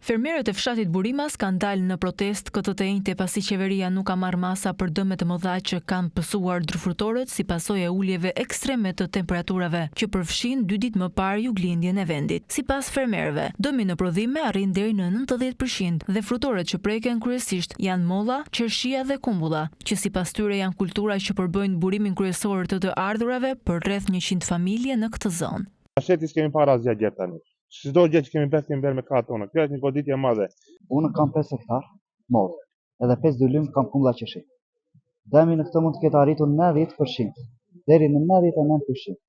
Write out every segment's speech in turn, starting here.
Fermerët e fshatit Burimas kanë dalë në protestë këtë të njëjtë pasi qeveria nuk ka marrë masa për dëmet e mëdha që kanë pësuar drufrutorët si pasojë e uljeve ekstreme të temperaturave që përfshin 2 ditë më parë juglindjen e vendit. Sipas fermerëve, dëmi në prodhime arrin deri në 90% dhe frutorët që preken kryesisht janë molla, qershia dhe kumbulla, që sipas tyre janë kultura që përbëjnë burimin kryesor të ardhurave për rreth 100 familje në këtë zonë. Shetis kemi para asgjë tani. Çdo gjë që kemi bërë me 4 tona. Kjo është një goditje e madhe. Unë kam 5 hektar mollë, edhe 5 dylym kam kumbulla qershi. Dëmi në këtë mund të ketë arritur 90%, deri në 99%.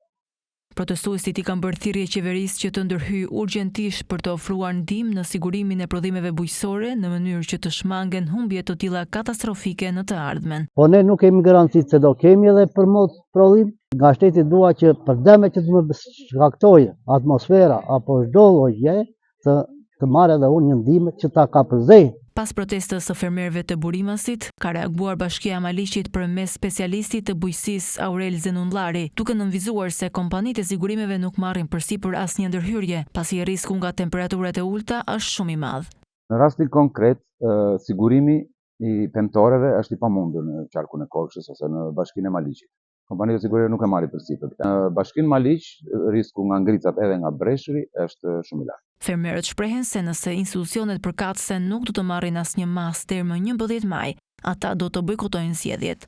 Protestuesit i kanë bërë thirrje qeverisë që të ndërhyjë urgjentisht për të ofruar ndihmë në sigurimin e prodhimeve bujqësore në mënyrë që të shmangen humbje të tilla katastrofike në të ardhmen. Po ne nuk kemi garancitë se do kemi edhe për mos prodhim. Nga shteti dua që për dëmet që të më shkaktojë atmosfera apo çdo lloj gjë të marrë edhe unë një ndihmë që ta kapërzej. Pas protestës së fermerëve të Burimasit, ka reaguar Bashkia e Maliqit përmes specialistit të bujqësisë Aurel Zenunllari, duke nënvizuar se kompanitë e sigurimeve nuk marrin përsipër asnjë ndërhyrje, pasi risku nga temperaturat e ulta është shumë i madh. Në rastin konkret, sigurimi i pemtoreve është i pamundur në qarkun e Korçës ose në Bashkinë e Maliqit. Kompanitë e sigurimeve nuk e marrin përsipër. Në Bashkinë Maliq, risku nga ngricat edhe nga breshri është shumë i lartë. Fermerët shprehen se nëse institucionet përkatëse nuk do të marrin asnjë masë deri më 11 maj, ata do të bojkotojnë zgjedhjet.